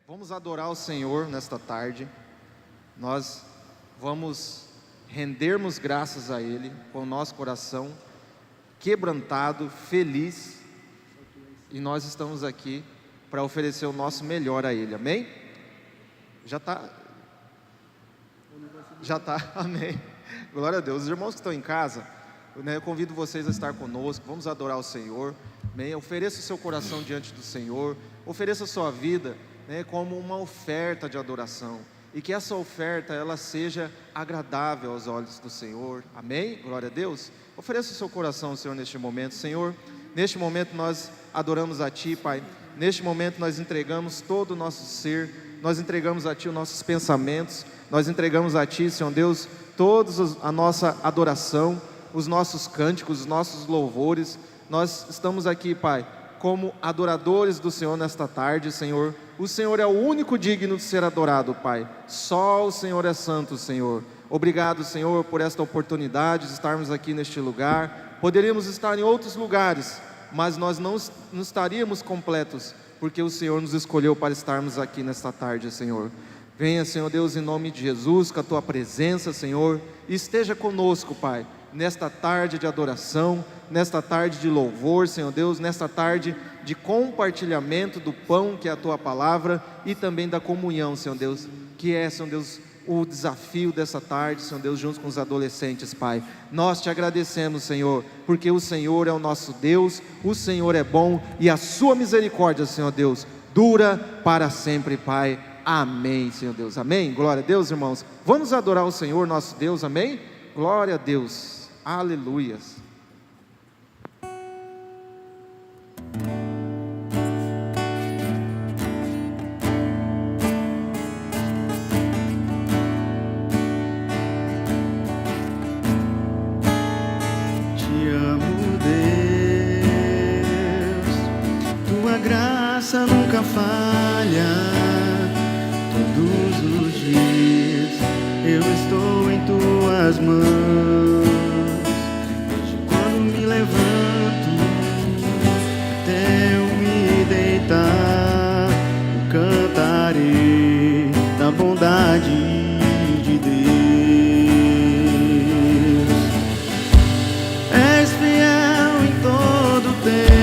Vamos adorar o Senhor nesta tarde. Nós vamos rendermos graças a Ele com o nosso coração quebrantado, feliz. E nós estamos aqui para oferecer o nosso melhor a Ele, amém? Já está, amém. Glória a Deus. Os irmãos que estão em casa, eu convido vocês a estar conosco. Vamos adorar o Senhor, amém? Ofereça o seu coração diante do Senhor, ofereça a sua vida, como uma oferta de adoração, e que essa oferta ela seja agradável aos olhos do Senhor, amém? Glória a Deus. Ofereça o seu coração ao Senhor neste momento. Senhor, neste momento nós adoramos a Ti, Pai. Neste momento nós entregamos todo o nosso ser, nós entregamos a Ti os nossos pensamentos, nós entregamos a Ti, Senhor Deus, toda a nossa adoração, os nossos cânticos, os nossos louvores. Nós estamos aqui, Pai, como adoradores do Senhor nesta tarde, Senhor. O Senhor é o único digno de ser adorado, Pai. Só o Senhor é santo, Senhor. Obrigado, Senhor, por esta oportunidade de estarmos aqui neste lugar. Poderíamos estar em outros lugares, mas nós não estaríamos completos, porque o Senhor nos escolheu para estarmos aqui nesta tarde, Senhor. Venha, Senhor Deus, em nome de Jesus, com a Tua presença, Senhor, e esteja conosco, Pai, nesta tarde de adoração, nesta tarde de louvor, Senhor Deus, nesta tarde de compartilhamento do pão que é a Tua palavra, e também da comunhão, Senhor Deus, que é, Senhor Deus, o desafio dessa tarde, Senhor Deus, junto com os adolescentes, Pai. Nós Te agradecemos, Senhor, porque o Senhor é o nosso Deus, o Senhor é bom, e a Sua misericórdia, Senhor Deus, dura para sempre, Pai. Amém, Senhor Deus, amém. Glória a Deus, irmãos. Vamos adorar o Senhor, nosso Deus, amém? Glória a Deus, aleluias. Nunca falha, todos os dias eu estou em Tuas mãos. Desde quando me levanto até eu me deitar, eu cantarei da bondade de Deus. És fiel em todo tempo,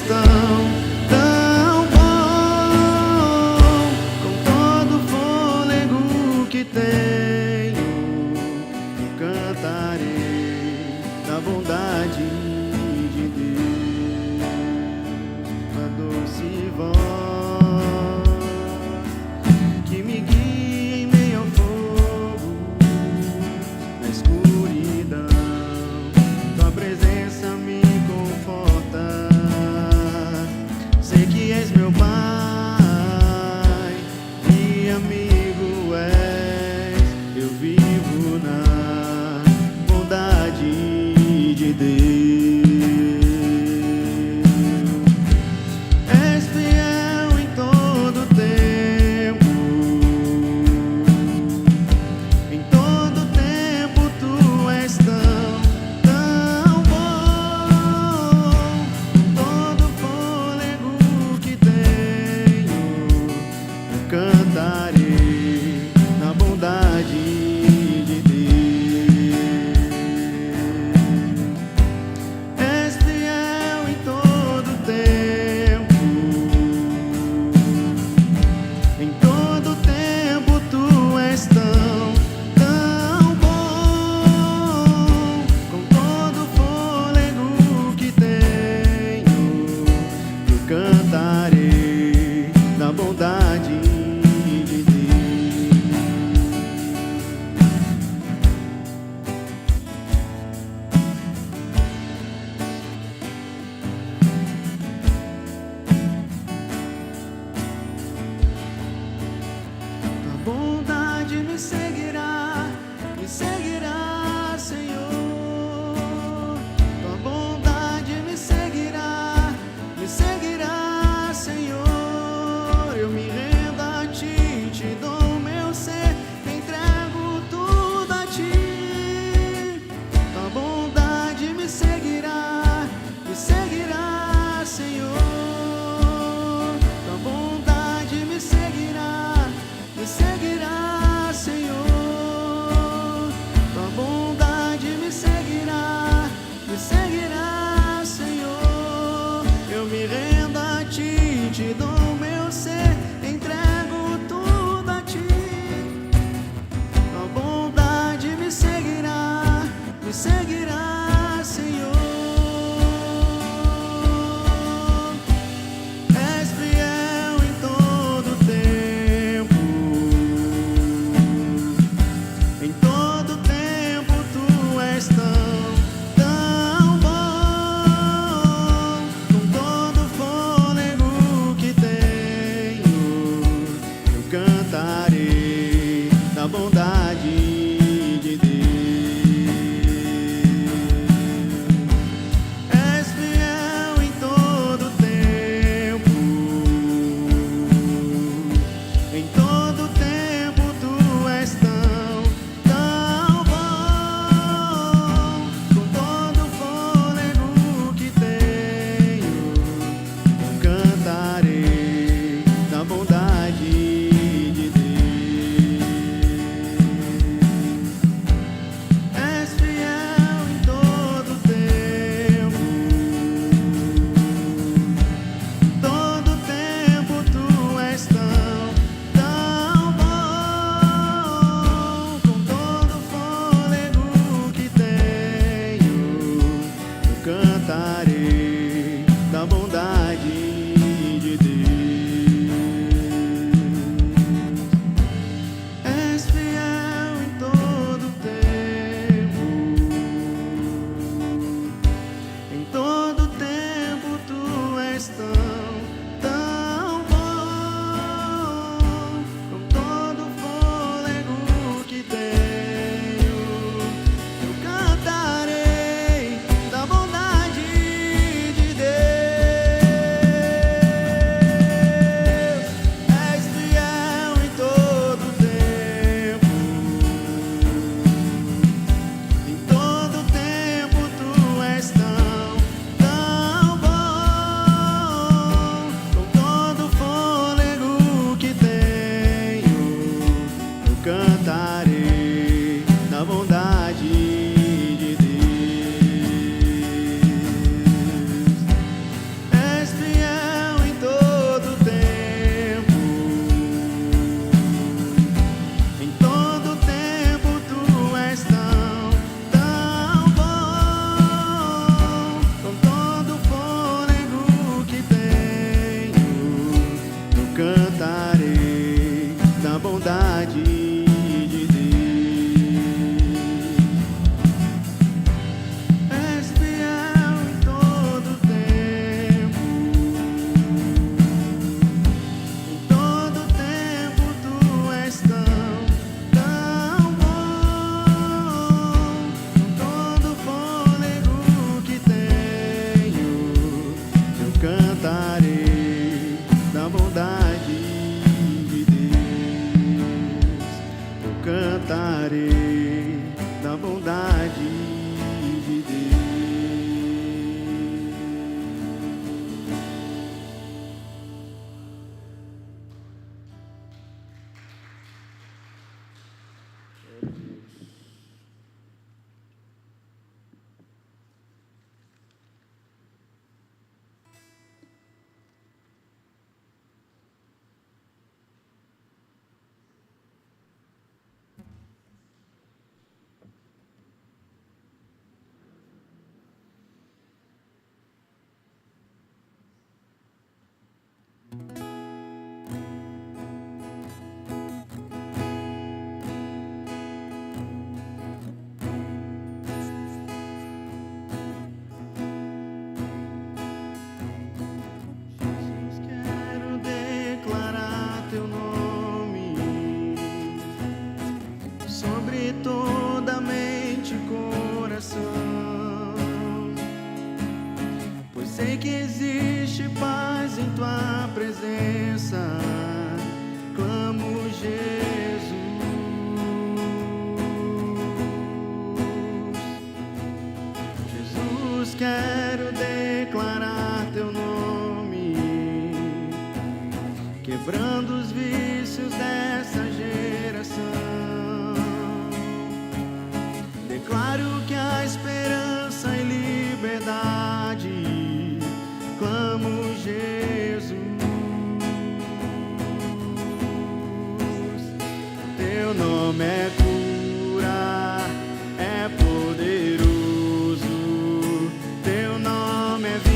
tão bom, com todo o fôlego que tenho, eu cantarei da bondade de Deus. A doce voz que me guia em meio ao fogo, na escuridão, Tua presença me conforta. Sei que és meu Pai e amigo és, eu vivo na bondade de Deus. És fiel em todo tempo, em todo tempo Tu és tão bom, todo fôlego que tenho, eu cantarei na bondade de Deus. És fiel em todo tempo, em todo tempo Tu és tão bom, com todo fôlego que tenho, eu cantarei da bondade de Deus. Tua bondade me seguirá, Senhor. Tua bondade me seguirá, Senhor. Eu me quebrando os vícios dessa geração. Declaro que há esperança e liberdade, clamo Jesus. Teu nome é cura, é poderoso, teu nome é vida.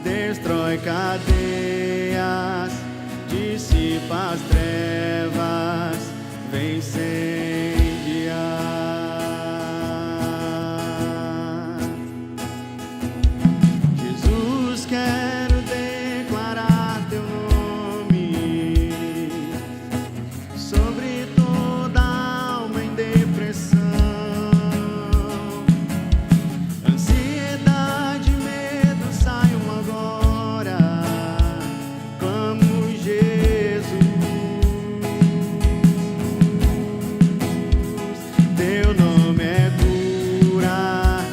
Destrói cadeias, dissipa as trevas, vem incendiar. Jesus, quero declarar teu nome sobre toda alma em depressão, ansiedade, medo, saiam agora, clamo Jesus. Teu nome é cura,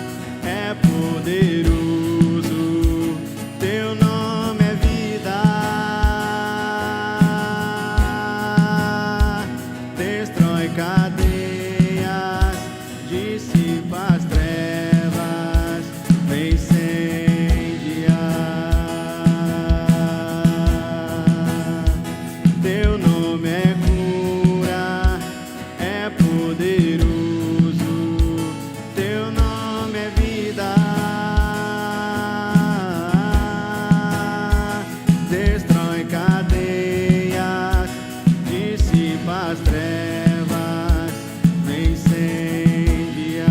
é poderoso, teu nome é vida. Destrói cadeias, dissipa as trevas, vem incendiar. Teu nome é cura, é poderoso, teu nome é vida. Destrói cadeias, dissipa as trevas, vem incendiar.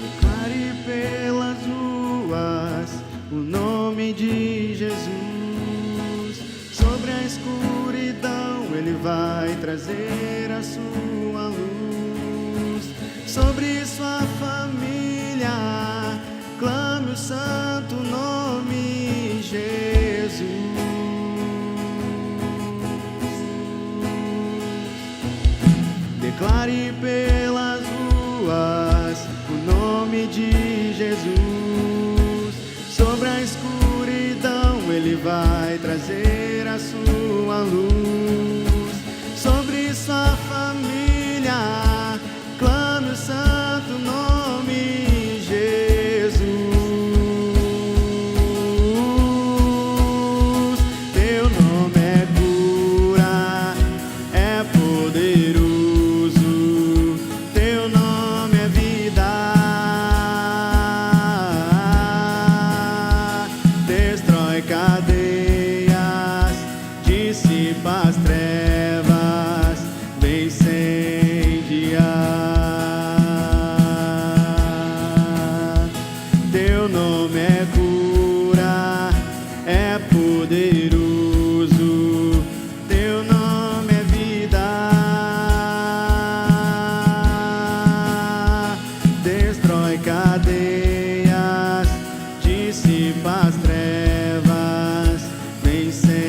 Declare pelas ruas o nome de Jesus. Sobre a escuridão ele vai trazer a sua luz. Sobre sua família clame o santo nome Jesus. Declare pelas ruas o nome de Jesus. Sobre a escuridão ele vai trazer a sua luz. Sobre sua família clame o santo nome Jesus. Teu nome é cura, é poderoso, teu nome é vida. Destrói cadeias, dissipa as trevas, vem incendiar. Teu nome é cura, é poderoso, teu nome é vida. Destrói cadeias, dissipa as trevas, vem incendiar.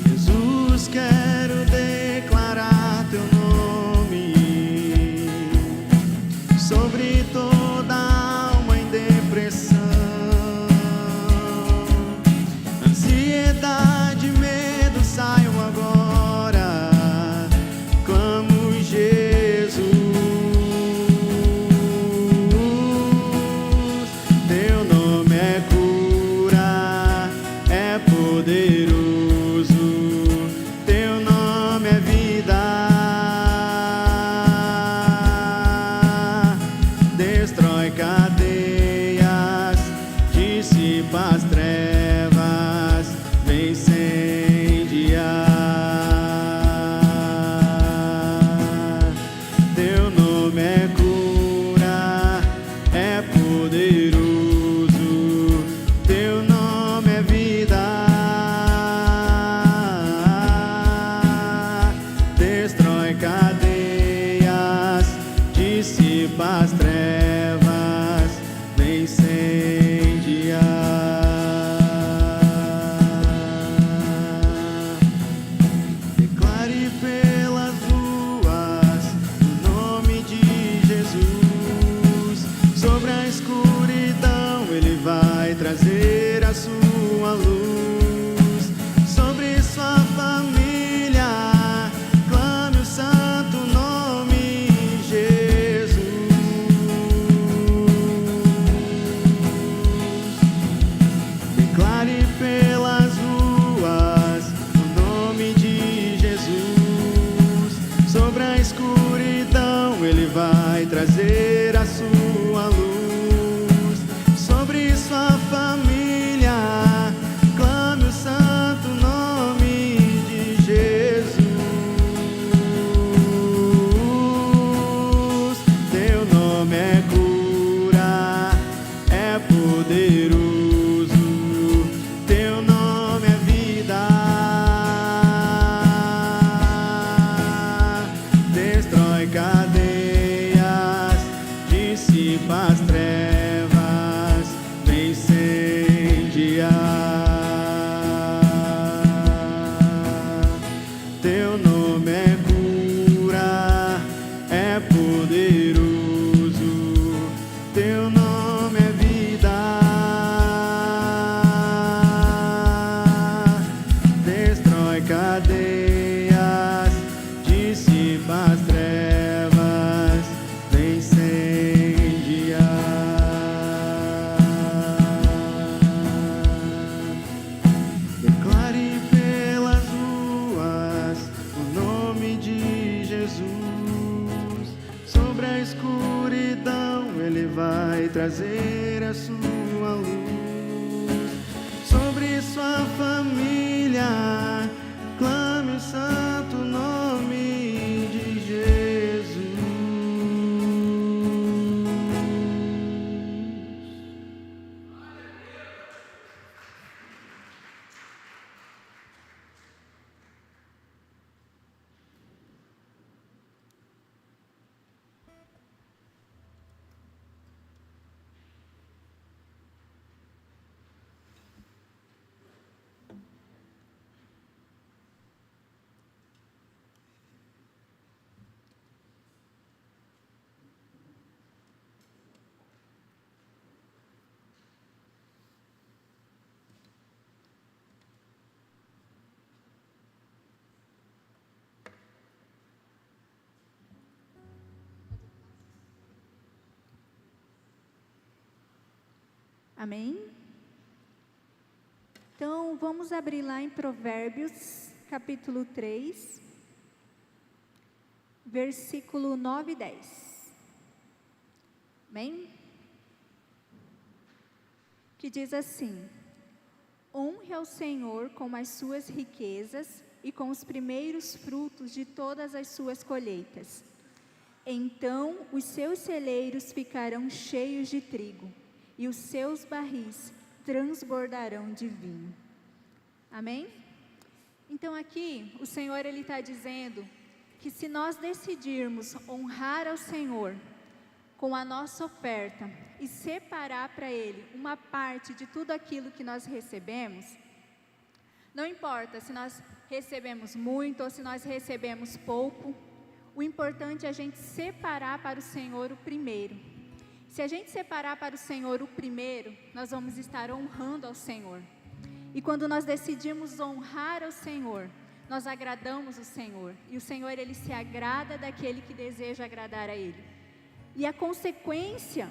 Jesus, quero declarar teu nome sobre toda alma em depressão, ansiedade, medo, saiam agora, clamo Jesus. Teu nome é cura, é poderoso, teu nome é vida. Destrói cadeias, dissipa as trevas, vem incendiar. Teu nome é cura, é poderoso, teu nome declare pelas ruas o nome de Jesus. Sobre a escuridão Ele vai trazer a sua luz. Sobre sua família, clame o santo nome de Jesus. Teu nome é cura, é poderoso. Teu nome é vida, destrói cadeias, dissipa as trevas, vem incendiar. Teu nome é cura, é poderoso. Teu nome é vida, destrói cadeias, dissipa as trevas, vem incendiar. Declare pelas ruas o nome de Jesus. Sobre a escuridão Ele vai trazer a sua luz. Sobre sua família, clame o santo nome de Jesus. Amém? Então, vamos abrir lá em Provérbios, capítulo 3, versículo 9 e 10. Amém? Que diz assim: honre ao Senhor com as suas riquezas e com os primeiros frutos de todas as suas colheitas. Então os seus celeiros ficarão cheios de trigo, e os seus barris transbordarão de vinho. Amém? Então aqui o Senhor Ele está dizendo que se nós decidirmos honrar ao Senhor com a nossa oferta e separar para Ele uma parte de tudo aquilo que nós recebemos, não importa se nós recebemos muito ou se nós recebemos pouco, o importante é a gente separar para o Senhor o primeiro. Se a gente separar para o Senhor o primeiro, nós vamos estar honrando ao Senhor. E quando nós decidimos honrar ao Senhor, nós agradamos o Senhor. E o Senhor, Ele se agrada daquele que deseja agradar a Ele. E a consequência,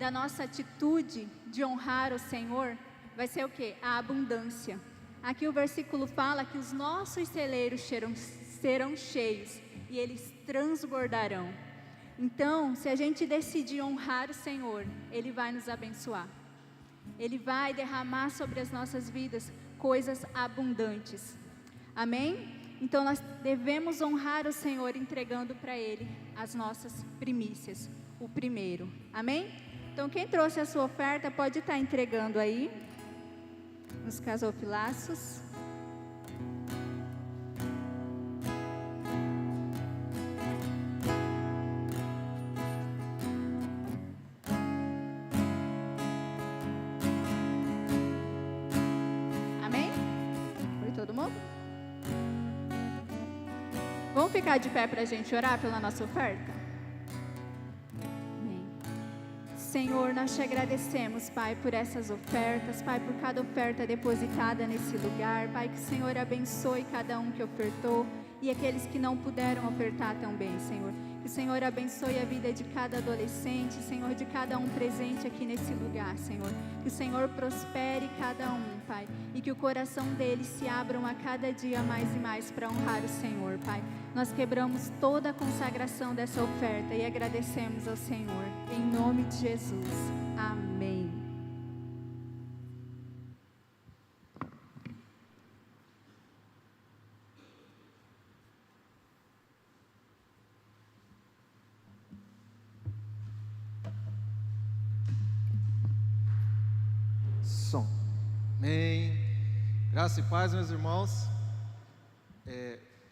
da nossa atitude de honrar o Senhor, vai ser o quê? A abundância. Aqui o versículo fala que os nossos celeiros serão cheios e eles transbordarão. Então, se a gente decidir honrar o Senhor, Ele vai nos abençoar. Ele vai derramar sobre as nossas vidas coisas abundantes. Amém? Então, nós devemos honrar o Senhor entregando para Ele as nossas primícias, o primeiro. Amém? Então, quem trouxe a sua oferta pode estar entregando aí, nos casofilaços. Vamos ficar de pé para a gente orar pela nossa oferta? Amém. Senhor, nós te agradecemos, Pai, por essas ofertas, Pai, por cada oferta depositada nesse lugar, Pai, que o Senhor abençoe cada um que ofertou e aqueles que não puderam ofertar também, Senhor. Que Que o Senhor abençoe a vida de cada adolescente, Senhor, de cada um presente aqui nesse lugar, Senhor. Que o Senhor prospere cada um, Pai, e que o coração deles se abram a cada dia mais e mais para honrar o Senhor, Pai. Nós quebramos toda a consagração dessa oferta e agradecemos ao Senhor, em nome de Jesus. Amém. Som. Amém. Graça e paz, meus irmãos.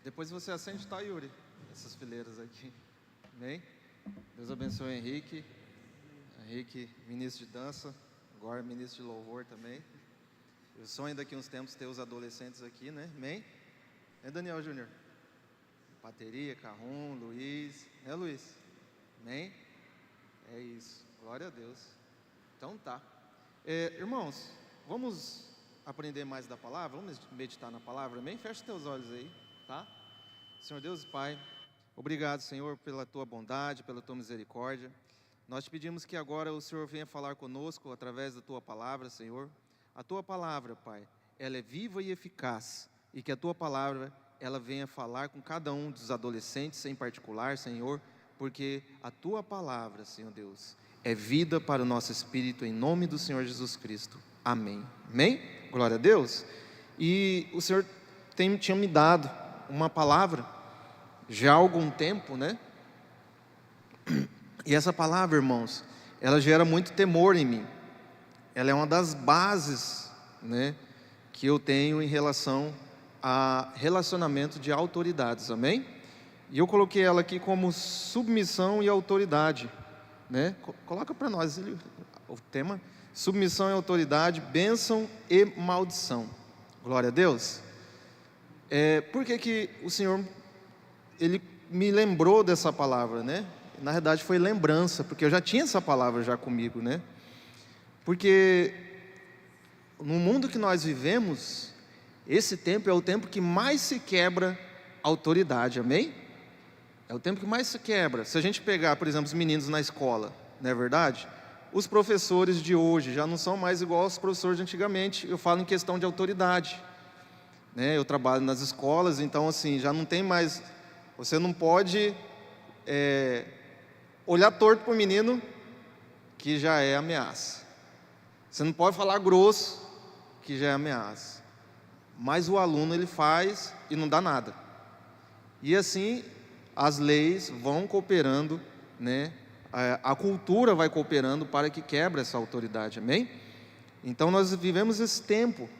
Depois você acende, tá, Yuri? Essas fileiras aqui. Amém. Deus abençoe o Henrique. Henrique, ministro de dança, agora ministro de louvor também. Eu sonho daqui uns tempos ter os adolescentes aqui, né? Amém. Daniel Júnior? Bateria, Carrum, Luiz. Luiz? Amém. É isso. Glória a Deus. Então tá. Irmãos, vamos aprender mais da palavra, vamos meditar na palavra, amém? Fecha os teus olhos aí, tá? Senhor Deus e Pai, obrigado, Senhor, pela Tua bondade, pela Tua misericórdia. Nós te pedimos que agora o Senhor venha falar conosco através da Tua palavra, Senhor. A Tua palavra, Pai, ela é viva e eficaz, e que a Tua palavra, ela venha falar com cada um dos adolescentes em particular, Senhor, porque a Tua palavra, Senhor Deus, é vida para o nosso espírito, em nome do Senhor Jesus Cristo. Amém. Amém? Glória a Deus. E o Senhor tinha me dado uma palavra, já há algum tempo, né? E essa palavra, irmãos, ela gera muito temor em mim. Ela é uma das bases, né, que eu tenho em relação a relacionamento de autoridades. Amém? E eu coloquei ela aqui como submissão e autoridade. Né? Coloca para nós o tema: submissão e autoridade, bênção e maldição. Glória a Deus. Por que o Senhor, Ele me lembrou dessa palavra, né? Na verdade foi lembrança, porque eu já tinha essa palavra já comigo, né? Porque no mundo que nós vivemos, esse tempo é o tempo que mais se quebra autoridade, amém? É o tempo que mais se quebra. Se a gente pegar, por exemplo, os meninos na escola, não é verdade? Os professores de hoje já não são mais igual aos professores de antigamente. Eu falo em questão de autoridade, né? Eu trabalho nas escolas, então assim, já não tem mais... Você não pode olhar torto para o menino, que já é ameaça. Você não pode falar grosso, que já é ameaça. Mas o aluno, ele faz e não dá nada. E assim... as leis vão cooperando, né? A cultura vai cooperando para que quebre essa autoridade, amém? Então nós vivemos esse tempo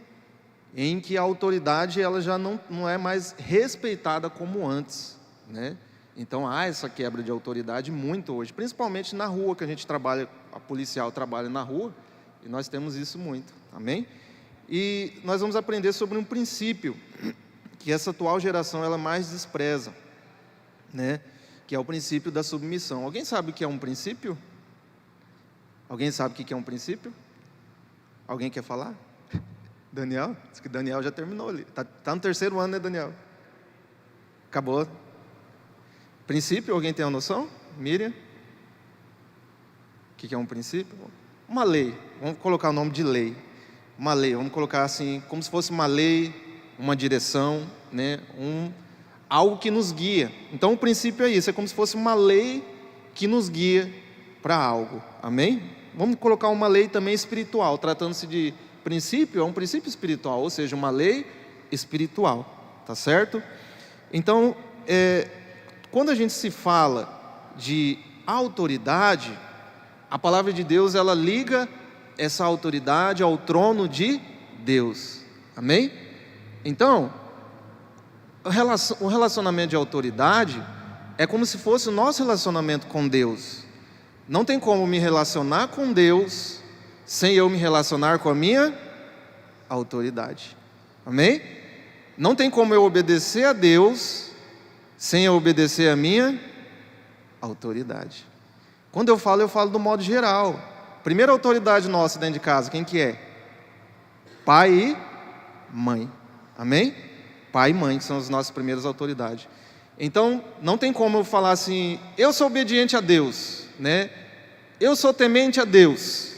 em que a autoridade ela já não é mais respeitada como antes, né? Então há essa quebra de autoridade muito hoje, principalmente na rua, que a gente trabalha, a policial trabalha na rua, e nós temos isso muito, amém? E nós vamos aprender sobre um princípio que essa atual geração ela mais despreza, né? Que é o princípio da submissão. Alguém sabe o que é um princípio? Alguém sabe o que é um princípio? Alguém quer falar? Daniel? Diz que Daniel já terminou ali. Tá no terceiro ano, né, Daniel? Acabou. Princípio, alguém tem uma noção? Miriam? O que é um princípio? Uma lei. Vamos colocar o nome de lei. Uma lei, vamos colocar assim, como se fosse uma lei, uma direção, né? Algo que nos guia. Então o princípio é isso, é como se fosse uma lei que nos guia para algo, amém? Vamos colocar uma lei também espiritual, tratando-se de princípio, é um princípio espiritual, ou seja, uma lei espiritual, tá certo? Então, quando a gente se fala de autoridade, a palavra de Deus, ela liga essa autoridade ao trono de Deus, amém? Então, o relacionamento de autoridade é como se fosse o nosso relacionamento com Deus. Não tem como me relacionar com Deus sem eu me relacionar com a minha autoridade. Amém? Não tem como eu obedecer a Deus sem eu obedecer a minha autoridade. Quando eu falo do modo geral. Primeira autoridade nossa dentro de casa, quem que é? Pai e mãe. Amém? Pai e mãe, que são as nossas primeiras autoridades. Então, não tem como eu falar assim, eu sou obediente a Deus, né? Eu sou temente a Deus,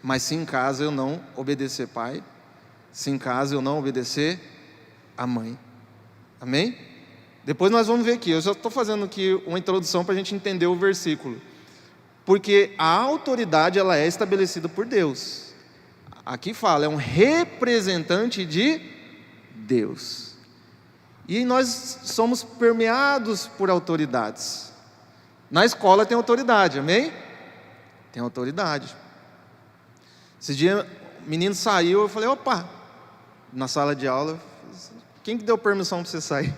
mas se em casa eu não obedecer pai, se em casa eu não obedecer a mãe. Amém? Depois nós vamos ver aqui, eu já estou fazendo aqui uma introdução para a gente entender o versículo. Porque a autoridade, ela é estabelecida por Deus. Aqui fala, é um representante de Deus. E nós somos permeados por autoridades. Na escola tem autoridade, amém? Tem autoridade. Esse dia o menino saiu, eu falei, opa, na sala de aula, quem que deu permissão para você sair?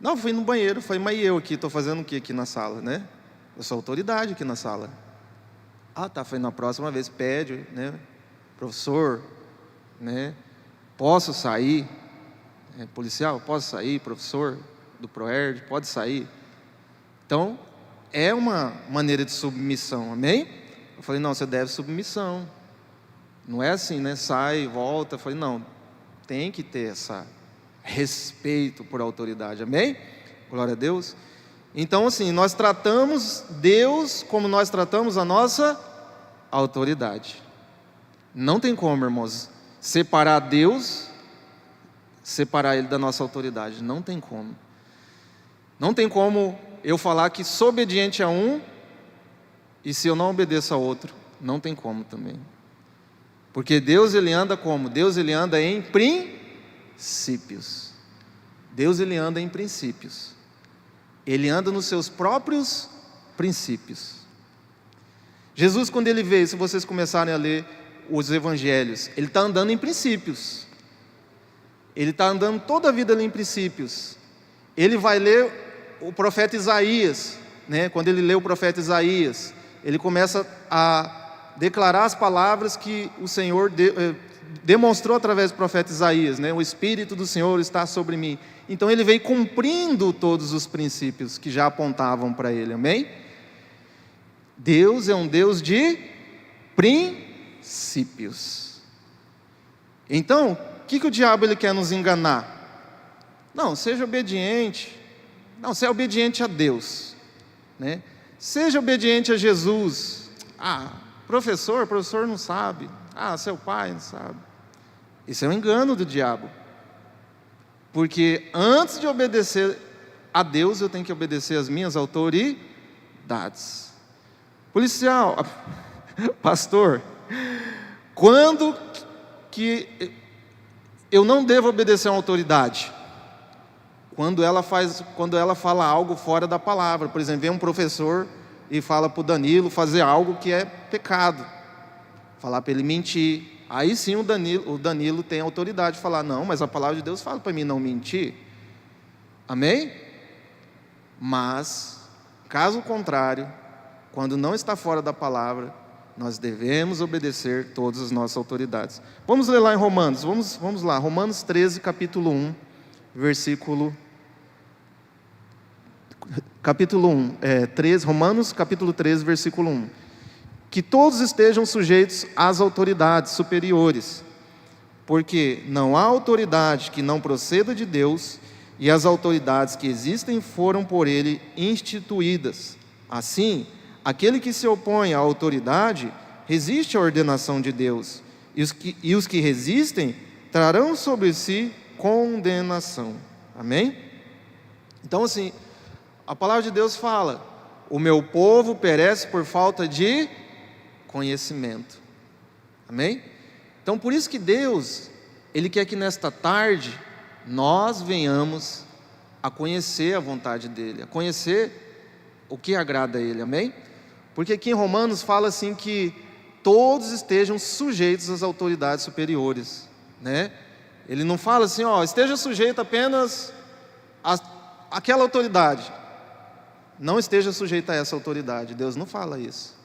Não, fui no banheiro, falei, mas eu aqui, estou fazendo o que aqui na sala, né? Eu sou autoridade aqui na sala. Ah, tá, foi na próxima vez, pede, né? Professor, né? Posso sair? Policial, posso sair? Professor do Proerd, pode sair? Então, é uma maneira de submissão, amém? Eu falei, não, você deve submissão. Não é assim, né? Sai, volta. Eu falei, não, tem que ter esse respeito por autoridade, amém? Glória a Deus. Então, assim, nós tratamos Deus como nós tratamos a nossa autoridade. Não tem como, irmãos, separar Deus, separar Ele da nossa autoridade. Não tem como. Não tem como eu falar que sou obediente a um e se eu não obedeço a outro, não tem como também. Porque Deus, Ele anda como? Deus, Ele anda em princípios. Deus, Ele anda em princípios. Ele anda nos seus próprios princípios. Jesus, quando Ele veio, se vocês começarem a ler os evangelhos, Ele está andando em princípios. Ele está andando toda a vida ali em princípios. Ele vai ler o profeta Isaías, né? Quando ele lê o profeta Isaías, ele começa a declarar as palavras que o Senhor demonstrou através do profeta Isaías, né? O Espírito do Senhor está sobre mim. Então ele veio cumprindo todos os princípios que já apontavam para ele, amém? Deus é um Deus de princípios. Então, o que o diabo ele quer nos enganar? Não, seja obediente. Não, você é obediente a Deus, né? Seja obediente a Jesus. Ah, professor não sabe. Ah, seu pai não sabe. Isso é um engano do diabo. Porque antes de obedecer a Deus, eu tenho que obedecer às minhas autoridades. Policial, pastor, quando que eu não devo obedecer a uma autoridade? Quando ela fala algo fora da palavra. Por exemplo, vem um professor e fala para o Danilo fazer algo que é pecado, falar para ele mentir. Aí sim o Danilo tem autoridade de falar, não, mas a palavra de Deus fala para mim não mentir. Amém? Mas, caso contrário, quando não está fora da palavra, nós devemos obedecer todas as nossas autoridades. Vamos ler lá em Romanos, vamos lá, Romanos 13, capítulo 1, Romanos capítulo 13, versículo 1. Que todos estejam sujeitos às autoridades superiores, porque não há autoridade que não proceda de Deus, e as autoridades que existem foram por Ele instituídas. Assim, aquele que se opõe à autoridade resiste à ordenação de Deus, e os que resistem trarão sobre si condenação. Amém? Então, assim, a palavra de Deus fala: o meu povo perece por falta de conhecimento. Amém? Então, por isso que Deus, Ele quer que nesta tarde nós venhamos a conhecer a vontade dEle, a conhecer o que agrada a Ele. Amém? Porque aqui em Romanos fala assim que todos estejam sujeitos às autoridades superiores, né? Ele não fala assim, esteja sujeito apenas àquela autoridade. Não esteja sujeito a essa autoridade. Deus não fala isso.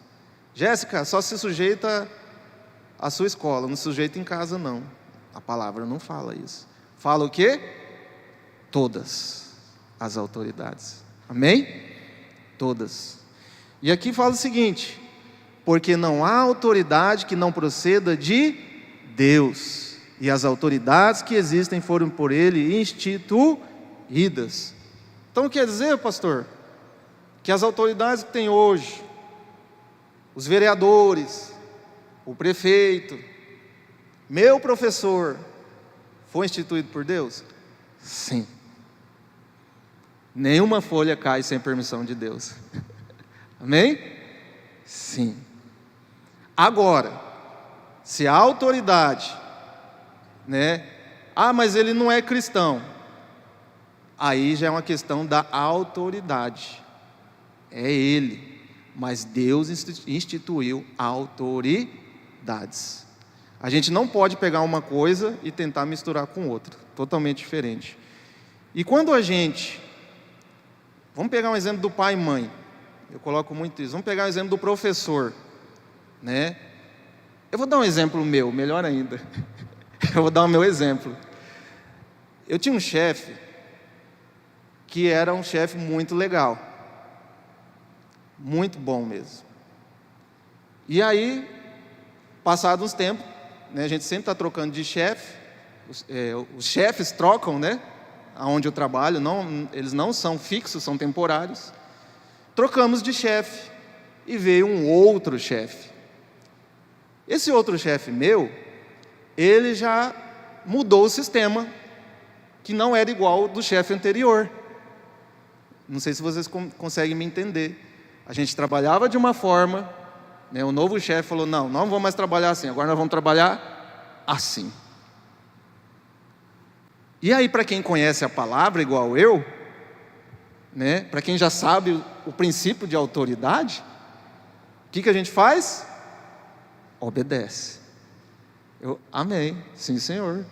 Jéssica, só se sujeita à sua escola, não se sujeita em casa não. A palavra não fala isso. Fala o quê? Todas as autoridades. Amém? Todas. E aqui fala o seguinte: porque não há autoridade que não proceda de Deus, e as autoridades que existem foram por Ele instituídas. destruídas. Então quer dizer, pastor, que as autoridades que tem hoje, os vereadores, o prefeito, meu professor, foi instituído por Deus? Sim. Nenhuma folha cai sem permissão de Deus. Amém? Sim. Agora, se a autoridade, mas ele não é cristão, aí já é uma questão da autoridade. É ele, mas Deus instituiu autoridades. A gente não pode pegar uma coisa e tentar misturar com outra, totalmente diferente. E quando a gente, vamos pegar um exemplo do pai e mãe, eu coloco muito isso, vamos pegar um exemplo do professor, Eu vou dar um exemplo meu, melhor ainda, eu vou dar o meu exemplo. Eu tinha um chefe, que era um chefe muito legal, muito bom mesmo. E aí, passados uns tempos, a gente sempre está trocando de chefe, os chefes trocam, aonde eu trabalho, eles não são fixos, são temporários. Trocamos de chefe, e veio um outro chefe. Esse outro chefe meu, ele já mudou o sistema, que não era igual ao do chefe anterior. Não sei se vocês conseguem me entender. A gente trabalhava de uma forma, o novo chefe falou, não vamos mais trabalhar assim, agora nós vamos trabalhar assim. E aí, para quem conhece a palavra igual eu, para quem já sabe o princípio de autoridade, o que a gente faz? Obedece. Amém, sim Senhor.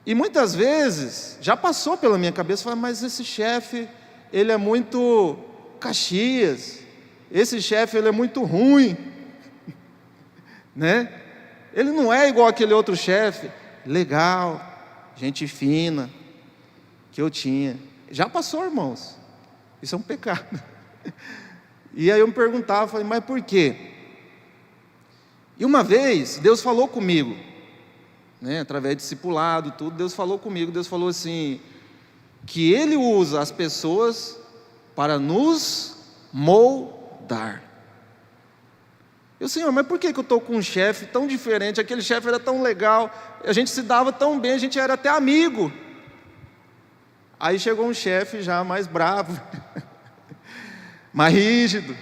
E muitas vezes, já passou pela minha cabeça, mas esse chefe, ele é muito Caxias, esse chefe, ele é muito ruim, Ele não é igual aquele outro chefe, legal, gente fina, que eu tinha. Já passou, irmãos, isso é um pecado. E aí eu me perguntava, mas por quê? E uma vez, Deus falou comigo, através de discipulado, tudo, Deus falou comigo, Deus falou assim, que Ele usa as pessoas para nos moldar. Eu, Senhor, mas por que eu estou com um chefe tão diferente, aquele chefe era tão legal, a gente se dava tão bem, a gente era até amigo. Aí chegou um chefe já mais bravo, mais rígido.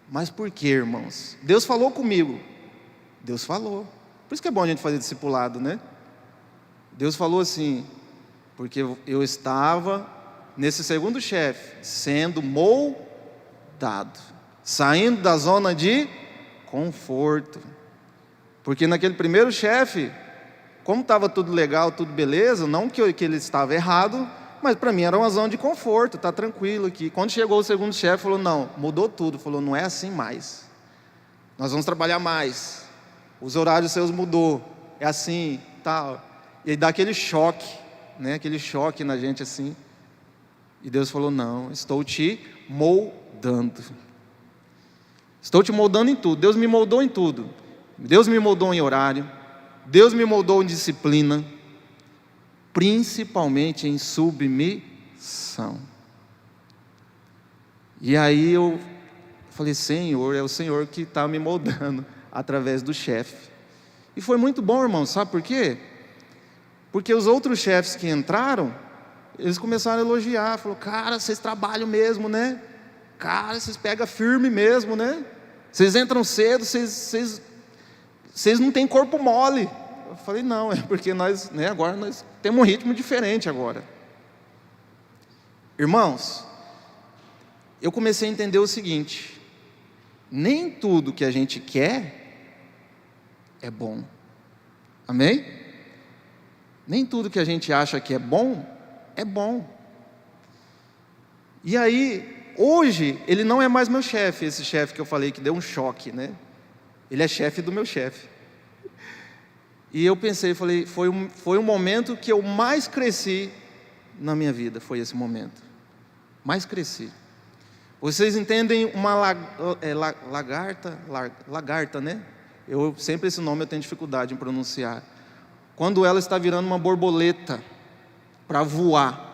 Mas por quê, irmãos? Deus falou comigo. Deus falou. Por isso que é bom a gente fazer discipulado, Deus falou assim, porque eu estava nesse segundo chefe, sendo moldado, saindo da zona de conforto. Porque naquele primeiro chefe, como estava tudo legal, tudo beleza, não que ele estava errado, mas para mim era uma zona de conforto, está tranquilo aqui. Quando chegou o segundo chefe, falou, não, mudou tudo, falou, não é assim mais, nós vamos trabalhar mais, os horários seus mudou, é assim, tal. E aí dá aquele choque, aquele choque na gente assim, e Deus falou, não, estou te moldando, estou te moldando em tudo. Deus me moldou em tudo, Deus me moldou em horário, Deus me moldou em disciplina, principalmente em submissão. E aí eu falei, Senhor, é o Senhor que está me moldando através do chefe. E foi muito bom, irmão, sabe por quê? Porque os outros chefes que entraram, eles começaram a elogiar, falaram, cara, vocês trabalham mesmo, Cara, vocês pegam firme mesmo, Vocês entram cedo, vocês não têm corpo mole. Eu falei, não, é porque nós, agora nós temos um ritmo diferente agora. Irmãos, eu comecei a entender o seguinte, nem tudo que a gente quer é bom. Amém? Nem tudo que a gente acha que é bom. E aí, hoje, ele não é mais meu chefe, esse chefe que eu falei que deu um choque, Ele é chefe do meu chefe. E eu pensei, falei, foi um momento que eu mais cresci na minha vida, foi esse momento. Mais cresci. Vocês entendem uma lagarta, Eu sempre esse nome eu tenho dificuldade em pronunciar. Quando ela está virando uma borboleta, para voar.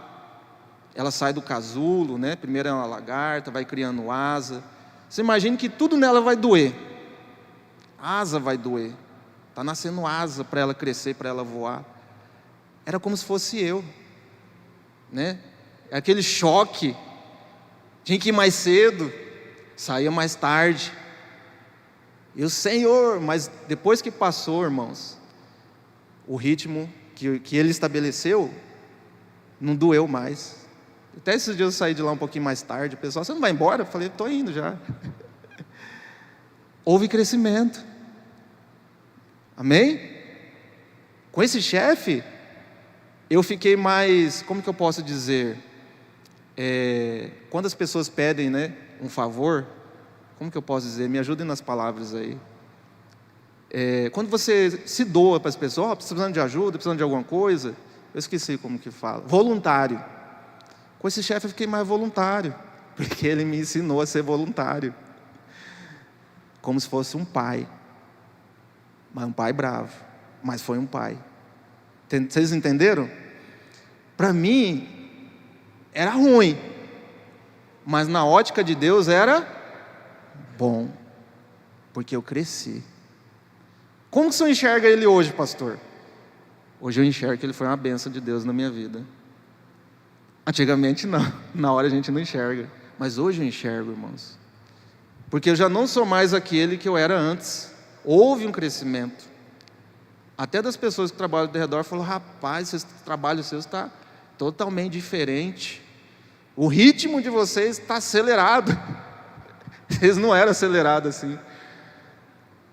Ela sai do casulo, né? Primeiro é uma lagarta, vai criando asa. Você imagina que tudo nela vai doer. A asa vai doer. Está nascendo asa para ela crescer, para ela voar. Era como se fosse eu, né? Aquele choque. Tinha que ir mais cedo, saía mais tarde. E o Senhor, mas depois que passou, irmãos, o ritmo que Ele estabeleceu, não doeu mais. Até esses dias eu saí de lá um pouquinho mais tarde, o pessoal, você não vai embora? Eu falei, estou indo já. Houve crescimento. Amém? Com esse chefe, eu fiquei mais, como que eu posso dizer? Quando as pessoas pedem, né, um favor, como que eu posso dizer? Me ajudem nas palavras aí. Quando você se doa para as pessoas, precisando de ajuda, precisando de alguma coisa, eu esqueci como que fala, voluntário. Com esse chefe eu fiquei mais voluntário, porque ele me ensinou a ser voluntário, como se fosse um pai, mas um pai bravo, mas foi um pai. Vocês entenderam? Para mim era ruim, mas na ótica de Deus era bom, porque eu cresci. Como que o senhor enxerga ele hoje, pastor? Hoje eu enxergo que ele foi uma bênção de Deus na minha vida. Antigamente não, na hora a gente não enxerga, mas hoje eu enxergo, irmãos, porque eu já não sou mais aquele que eu era antes. Houve um crescimento, até das pessoas que trabalham ao redor falaram, rapaz, esse trabalho seu está totalmente diferente, o ritmo de vocês está acelerado. Vocês não eram acelerados assim.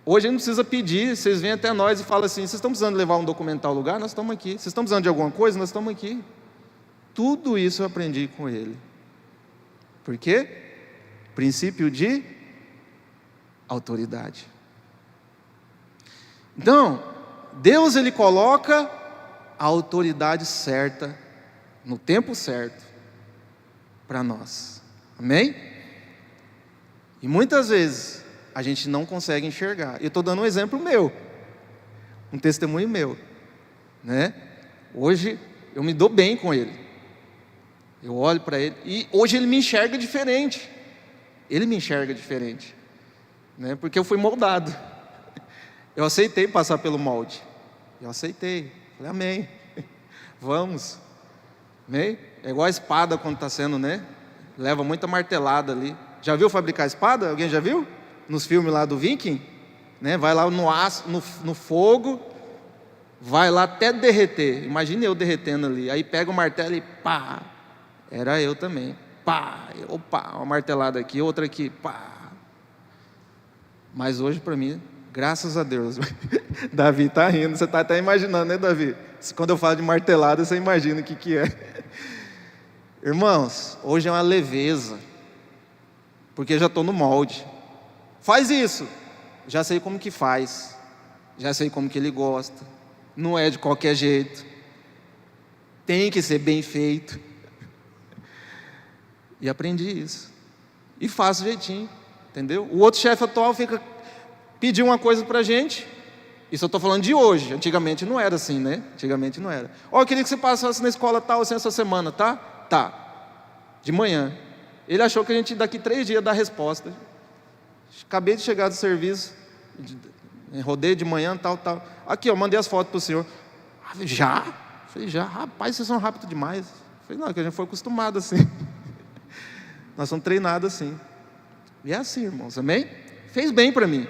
Hoje a gente não precisa pedir, vocês vêm até nós e falam assim, vocês estão precisando levar um documental ao lugar? Nós estamos aqui. Vocês estão precisando de alguma coisa? Nós estamos aqui. Tudo isso eu aprendi com ele. Por quê? Princípio de autoridade. Então, Deus ele coloca a autoridade certa, no tempo certo, para nós. Amém? E muitas vezes a gente não consegue enxergar. Eu estou dando um exemplo meu, um testemunho meu, né? Hoje eu me dou bem com ele. Eu olho para ele e hoje ele me enxerga diferente. Ele me enxerga diferente, né? Porque eu fui moldado. Eu aceitei passar pelo molde. Eu aceitei. Falei, amém. Vamos. Amém? É igual a espada quando está sendo, né? Leva muita martelada ali. Já viu fabricar espada? Alguém já viu? Nos filmes lá do Viking, né? Vai lá no aço, no fogo, vai lá até derreter. Imagine eu derretendo ali. Aí pega o martelo e pá. Era eu também. Pá. Opa, uma martelada aqui, outra aqui. Pá. Mas hoje para mim, graças a Deus. Davi está rindo. Você está até imaginando, né, Davi? Quando eu falo de martelada, você imagina o que é. Irmãos, hoje é uma leveza. Porque já estou no molde. Faz isso. Já sei como que faz. Já sei como que ele gosta. Não é de qualquer jeito. Tem que ser bem feito. E aprendi isso. E faço jeitinho. Entendeu? O outro chefe atual fica pedir uma coisa para a gente. Isso eu estou falando de hoje. Antigamente não era assim, né? Antigamente não era. Ó, eu queria que você passasse na escola tal assim essa semana, tá? Tá. De manhã. Ele achou que a gente daqui 3 dias dá a resposta. Acabei de chegar do serviço, rodei de manhã, tal. Aqui, ó, mandei as fotos para o senhor. Já? Falei, já? Rapaz, vocês são rápidos demais. Falei, não, é que a gente foi acostumado assim. Nós somos treinados assim. E é assim, irmãos, amém? Fez bem para mim.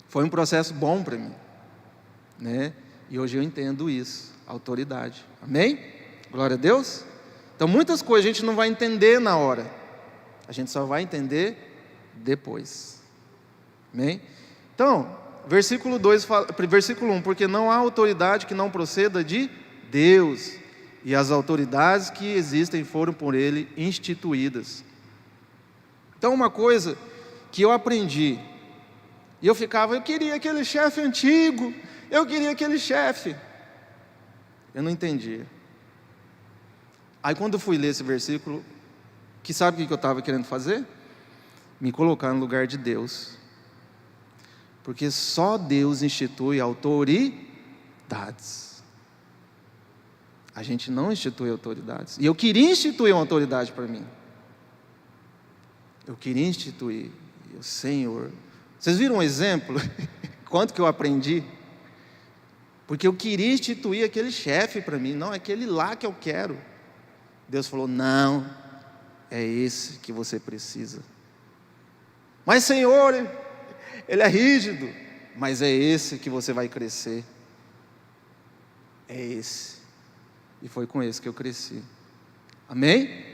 Foi um processo bom para mim, né? E hoje eu entendo isso, autoridade. Amém? Glória a Deus. Então muitas coisas a gente não vai entender na hora. A gente só vai entender depois. Amém? Então, versículo 1, porque não há autoridade que não proceda de Deus, e as autoridades que existem foram por Ele instituídas. Então uma coisa que eu aprendi, e eu queria aquele chefe antigo, eu queria aquele chefe. Eu não entendia. Aí quando eu fui ler esse versículo, que sabe o que eu estava querendo fazer? Me colocar no lugar de Deus. Porque só Deus institui autoridades. A gente não institui autoridades. E eu queria instituir uma autoridade para mim. Eu queria instituir. O Senhor. Vocês viram um exemplo? Quanto que eu aprendi? Porque eu queria instituir aquele chefe para mim. Não, é aquele lá que eu quero. Deus falou, não, é esse que você precisa. Mas Senhor, ele é rígido. Mas é esse que você vai crescer. É esse. E foi com esse que eu cresci. Amém?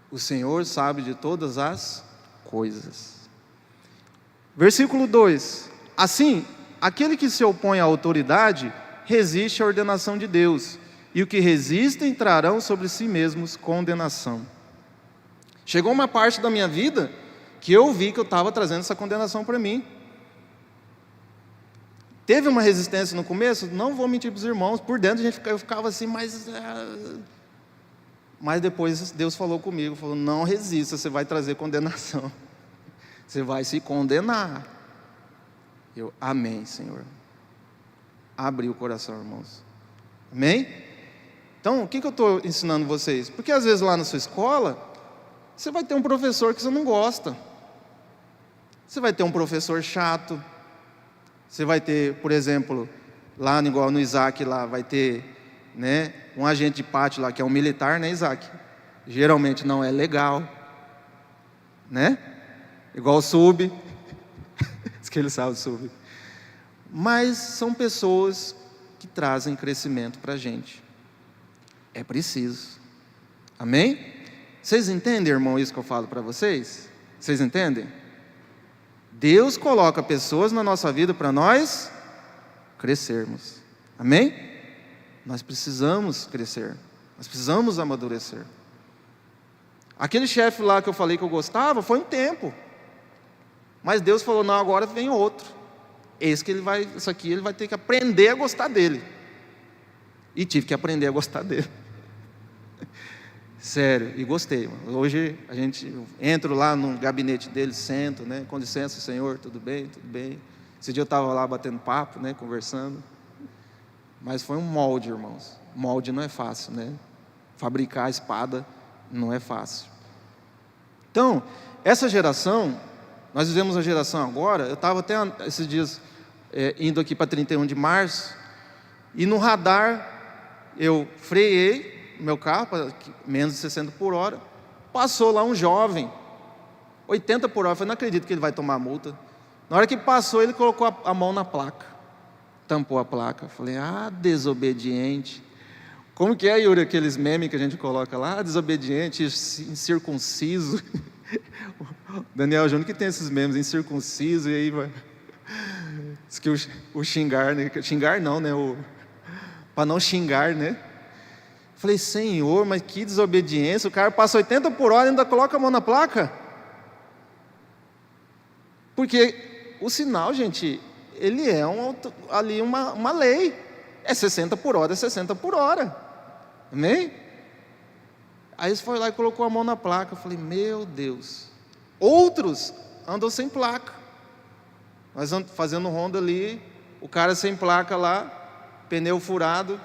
O Senhor sabe de todas as coisas. Versículo 2. Assim, aquele que se opõe à autoridade resiste à ordenação de Deus, e o que resistem trarão sobre si mesmos condenação. Chegou uma parte da minha vida que eu vi que eu estava trazendo essa condenação para mim. Teve uma resistência no começo? Não vou mentir para os irmãos, por dentro eu ficava assim, mas depois Deus falou comigo, falou, não resista, você vai trazer condenação, você vai se condenar. Eu, amém, Senhor. Abri o coração, irmãos. Amém? Então, o que eu estou ensinando vocês? Porque às vezes lá na sua escola, você vai ter um professor que você não gosta, você vai ter um professor chato. Você vai ter, por exemplo, lá igual no Isaac, lá vai ter, né, um agente de pátio lá, que é um militar, né, Isaac? Geralmente não é legal, né? Igual o sub, diz que ele sabe o sub. Mas são pessoas que trazem crescimento para a gente. É preciso. Amém? Vocês entendem, irmão, isso que eu falo para vocês? Vocês entendem? Deus coloca pessoas na nossa vida para nós crescermos. Amém? Nós precisamos crescer. Nós precisamos amadurecer. Aquele chefe lá que eu falei que eu gostava, foi um tempo. Mas Deus falou, não, agora vem outro. Isso aqui ele vai ter que aprender a gostar dele. E tive que aprender a gostar dele. Sério, e gostei. Hoje eu entro lá no gabinete dele, sento, né? Com licença, Senhor, tudo bem, tudo bem. Esse dia eu estava lá batendo papo, né? Conversando. Mas foi um molde, irmãos. Molde não é fácil, né? Fabricar a espada não é fácil. Então, essa geração, nós vivemos a geração agora. Eu estava até esses dias indo aqui para 31 de março, e no radar eu freiei meu carro para menos de 60 por hora, passou lá um jovem, 80 por hora, eu falei, não acredito que ele vai tomar multa. Na hora que passou, ele colocou a mão na placa, tampou a placa. Eu falei, desobediente. Como que é, Yuri, aqueles memes que a gente coloca lá, desobediente, incircunciso. Daniel Júnior que tem esses memes, incircunciso, e aí vai. Diz que o xingar, né? Xingar não, né? Para não xingar, né? Falei, Senhor, mas que desobediência, o cara passa 80 por hora e ainda coloca a mão na placa. Porque o sinal, gente, ele é ali uma lei. É 60 por hora, é 60 por hora. Amém? Aí ele foi lá e colocou a mão na placa. Eu falei, meu Deus. Outros andam sem placa. Nós andamos fazendo ronda ali, o cara sem placa lá, pneu furado.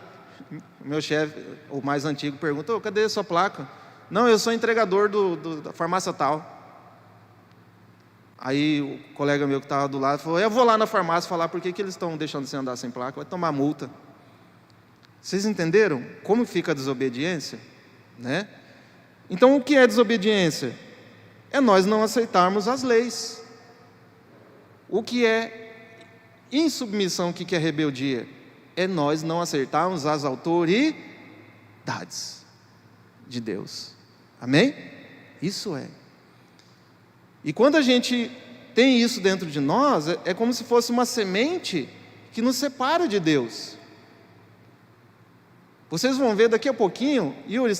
Meu chefe, o mais antigo, pergunta, cadê a sua placa? Não, eu sou entregador da farmácia tal. Aí o colega meu que estava do lado falou, eu vou lá na farmácia falar por que eles estão deixando você andar sem placa, vai tomar multa. Vocês entenderam como fica a desobediência? Né? Então o que é desobediência? É nós não aceitarmos as leis. O que é insubmissão, o que é rebeldia? É nós não aceitarmos as autoridades de Deus. Amém? Isso é. E quando a gente tem isso dentro de nós, é como se fosse uma semente que nos separa de Deus. Vocês vão ver daqui a pouquinho, Yuri,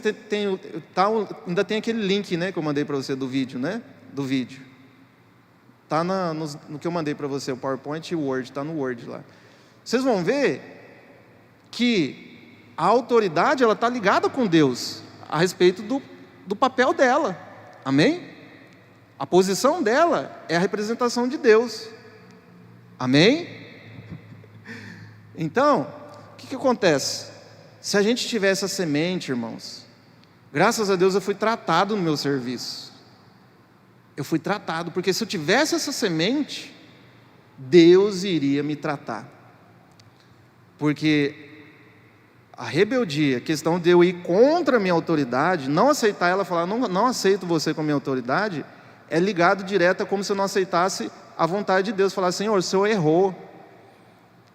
ainda tem aquele link, né, que eu mandei para você do vídeo, né? Do vídeo. Está no que eu mandei para você, o PowerPoint e o Word, está no Word lá. Vocês vão ver que a autoridade ela está ligada com Deus a respeito do papel dela. Amém? A posição dela é a representação de Deus. Amém? Então, o que acontece? Se a gente tivesse essa semente, irmãos, graças a Deus eu fui tratado no meu serviço. Eu fui tratado, porque se eu tivesse essa semente, Deus iria me tratar. Porque a rebeldia, a questão de eu ir contra a minha autoridade, não aceitar ela, falar, não aceito você como minha autoridade, é ligado direto a como se eu não aceitasse a vontade de Deus. Falar, Senhor, o Senhor errou,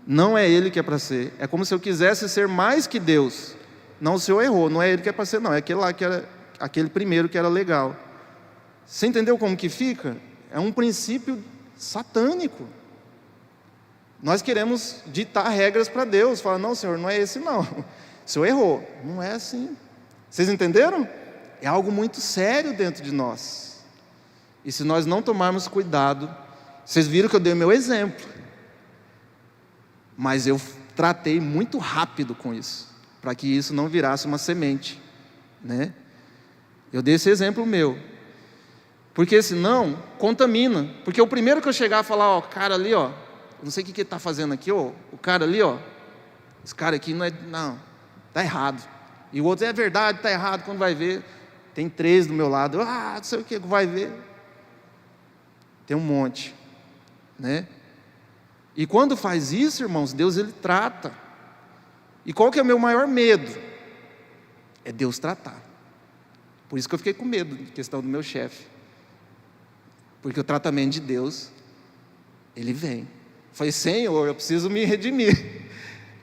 não é Ele que é para ser. É como se eu quisesse ser mais que Deus. Não, o Senhor errou, não é Ele que é para ser, não, é aquele lá que era, aquele primeiro que era legal. Você entendeu como que fica? É um princípio satânico. Nós queremos ditar regras para Deus, falar, não, Senhor, não é esse não, o Senhor errou, não é assim. Vocês entenderam? É algo muito sério dentro de nós, e se nós não tomarmos cuidado, vocês viram que eu dei o meu exemplo, mas eu tratei muito rápido com isso, para que isso não virasse uma semente, né? Eu dei esse exemplo meu, porque senão contamina, porque o primeiro que eu chegar a falar, ó, cara ali, ó, não sei o que ele está fazendo aqui, ó, o cara ali, ó, esse cara aqui não, está errado, e o outro é verdade, está errado, quando vai ver, tem 3 do meu lado, não sei o que, vai ver, tem um monte, né? E quando faz isso, irmãos, Deus Ele trata, e qual que é o meu maior medo? É Deus tratar, por isso que eu fiquei com medo, da questão do meu chefe, porque o tratamento de Deus, Ele vem. Falei, Senhor, eu preciso me redimir,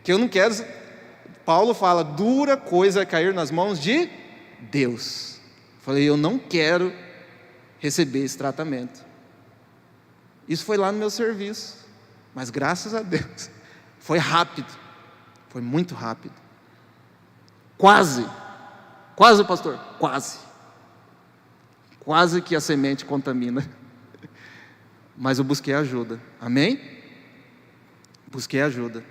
que eu não quero. Paulo fala, dura coisa é cair nas mãos de Deus. Falei, eu não quero receber esse tratamento. Isso foi lá no meu serviço, mas graças a Deus, foi rápido, foi muito rápido. Quase, pastor, quase que a semente contamina, mas eu busquei ajuda, amém? Busquei ajuda,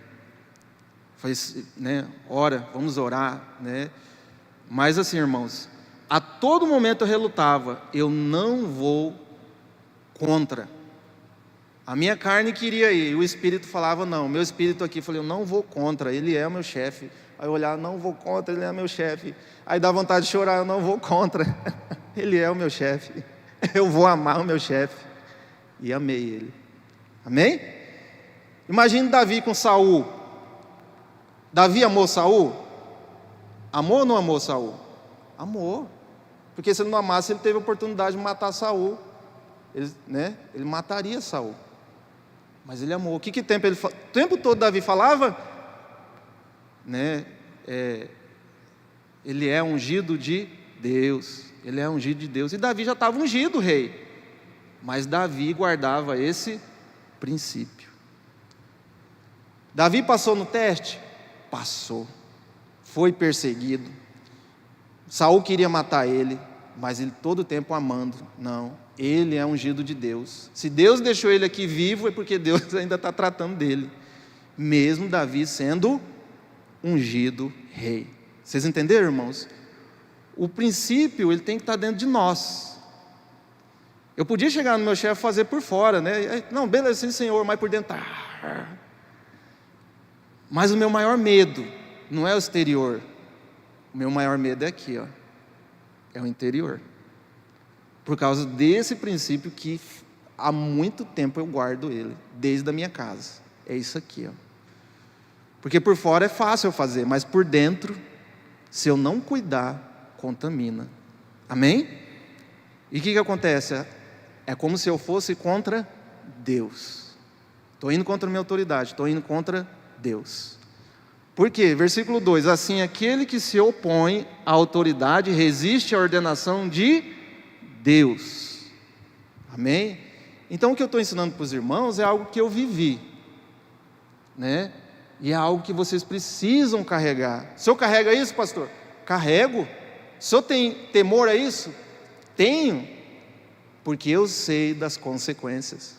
falei, né, ora, vamos orar, né? Mas assim, irmãos, a todo momento eu relutava, eu não vou contra, a minha carne queria ir, o Espírito falava não, o meu Espírito aqui, falei, eu não vou contra, Ele é o meu chefe, aí eu olhava, não vou contra, Ele é meu chefe, aí dá vontade de chorar, eu não vou contra, Ele é o meu chefe, eu vou amar o meu chefe, e amei Ele, amém? Imagine Davi com Saul. Davi amou Saul? Amou ou não amou Saul? Amou, porque se ele não amasse, ele teve a oportunidade de matar Saul, ele mataria Saul, mas ele amou. O que o tempo todo Davi falava? Né? Ele é ungido de Deus, ele é ungido de Deus, e Davi já estava ungido rei, mas Davi guardava esse princípio. Davi passou no teste? Passou. Foi perseguido. Saul queria matar ele, mas ele todo o tempo amando. Não, ele é ungido de Deus. Se Deus deixou ele aqui vivo, é porque Deus ainda está tratando dele. Mesmo Davi sendo ungido rei. Vocês entenderam, irmãos? O princípio, ele tem que estar dentro de nós. Eu podia chegar no meu chefe e fazer por fora, né? Não, beleza, sim, Senhor, mas por dentro... Mas o meu maior medo não é o exterior, o meu maior medo é aqui, ó, é o interior, por causa desse princípio que há muito tempo eu guardo ele, desde a minha casa, é isso aqui, ó. Porque por fora é fácil eu fazer, mas por dentro, se eu não cuidar, contamina, amém? E o que acontece? É como se eu fosse contra Deus, estou indo contra a minha autoridade, estou indo contra Deus. Por quê? Versículo 2, assim aquele que se opõe à autoridade resiste à ordenação de Deus, amém? Então o que eu estou ensinando para os irmãos é algo que eu vivi, né? E é algo que vocês precisam carregar. O senhor carrega isso, pastor? Carrego. O senhor tem temor a isso? Tenho, porque eu sei das consequências,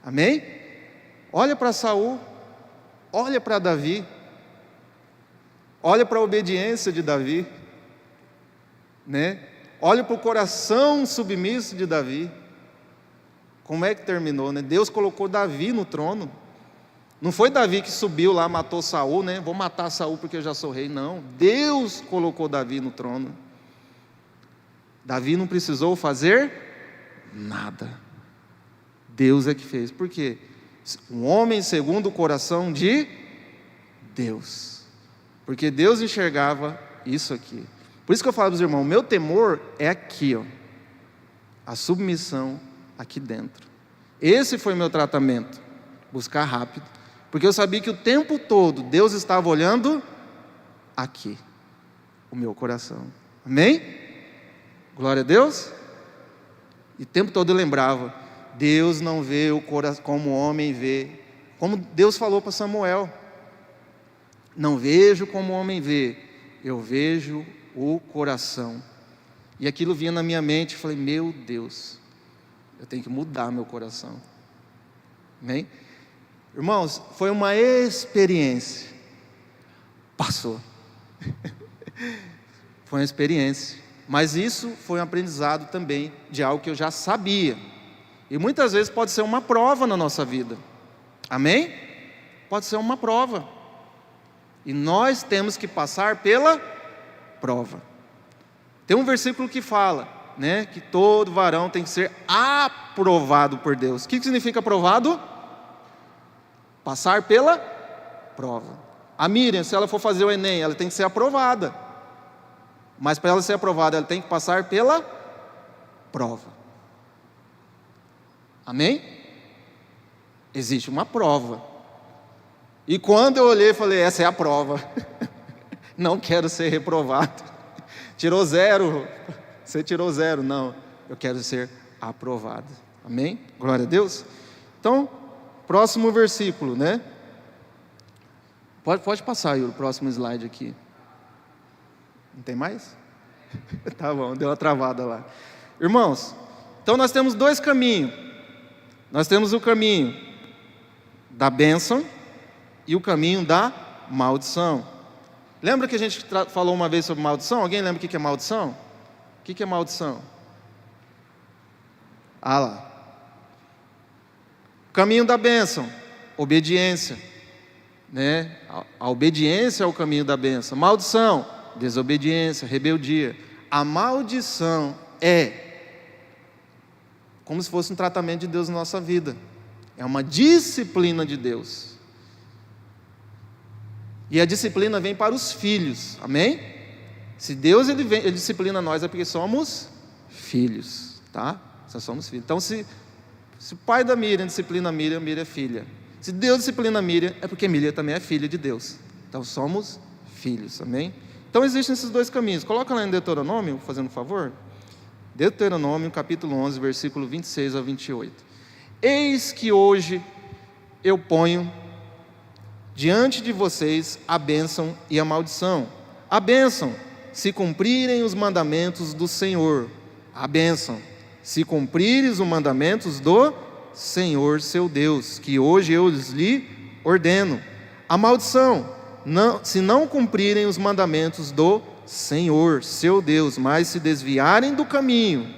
amém? Olha para Saul, olha para Davi, olha para a obediência de Davi, né? Olha para o coração submisso de Davi, como é que terminou, né? Deus colocou Davi no trono, Não foi Davi que subiu lá, matou Saul, né? Vou matar Saul porque eu já sou rei. Não, Deus colocou Davi no trono. Davi não precisou fazer nada. Deus é que fez. Por quê? Um homem segundo o coração de Deus. Porque Deus enxergava isso aqui. Por isso que eu falo para os irmãos, o meu temor é aqui, ó. A submissão aqui dentro. Esse foi o meu tratamento. Buscar rápido. Porque eu sabia que o tempo todo Deus estava olhando aqui. O meu coração. Amém? Glória a Deus. E o tempo todo eu lembrava. Deus não vê o coração como o homem vê. Como Deus falou para Samuel. Não vejo como o homem vê. Eu vejo o coração. E aquilo vinha na minha mente. Falei, meu Deus. Eu tenho que mudar meu coração. Amém? Irmãos, foi uma experiência. Passou. Foi uma experiência. Mas isso foi um aprendizado também de algo que eu já sabia. E muitas vezes pode ser uma prova na nossa vida. Amém? Pode ser uma prova. E nós temos que passar pela prova. Tem um versículo que fala, né, que todo varão tem que ser aprovado por Deus. O que significa aprovado? Passar pela prova. A Miriam, se ela for fazer o Enem, ela tem que ser aprovada. Mas para ela ser aprovada, ela tem que passar pela prova. Amém? Existe uma prova. E quando eu olhei, falei, essa é a prova. Não quero ser reprovado. Tirou 0. Você tirou 0. Não, eu quero ser aprovado. Amém? Glória a Deus. Então, próximo versículo, né? Pode passar, Yuri, o próximo slide aqui. Não tem mais? Tá bom, deu uma travada lá. Irmãos, então nós temos 2 caminhos. Nós temos o caminho da bênção e o caminho da maldição. Lembra que a gente falou uma vez sobre maldição? Alguém lembra o que é maldição? O que é maldição? Ah lá. Caminho da bênção, obediência, né? A obediência é o caminho da bênção. Maldição, desobediência, rebeldia. A maldição é como se fosse um tratamento de Deus na nossa vida. É uma disciplina de Deus. E a disciplina vem para os filhos, amém? Se Deus ele disciplina nós é porque somos filhos, tá? Nós somos filhos. Então se o pai da Miriam disciplina a Miriam, Miriam é filha. Se Deus disciplina a Miriam, é porque Miriam também é filha de Deus. Então somos filhos, amém? Então existem esses 2 caminhos. Coloca lá em Deuteronômio, fazendo um favor. Deuteronômio, capítulo 11, versículo 26 a 28. Eis que hoje eu ponho diante de vocês a bênção e a maldição. A bênção, se cumprirem os mandamentos do Senhor. A bênção, se cumprirem os mandamentos do Senhor seu Deus, que hoje eu lhe ordeno. A maldição, se não cumprirem os mandamentos do Senhor seu Deus, mas se desviarem do caminho.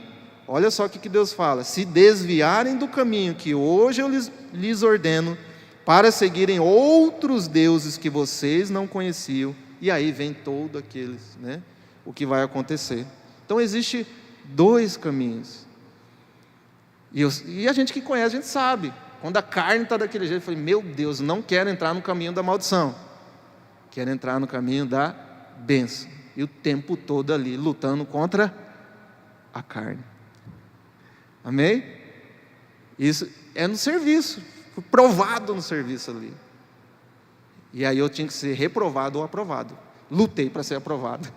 Olha só o que Deus fala: se desviarem do caminho que hoje eu lhes ordeno, para seguirem outros deuses que vocês não conheciam. E aí vem todo aqueles, né? O que vai acontecer. Então existe 2 caminhos. E a gente que conhece, a gente sabe. Quando a carne está daquele jeito, eu falei, meu Deus, não quero entrar no caminho da maldição. Quero entrar no caminho da bênção. E o tempo todo ali, lutando contra a carne. Amém? Isso é no serviço. Fui provado no serviço ali. E aí eu tinha que ser reprovado ou aprovado. Lutei para ser aprovado.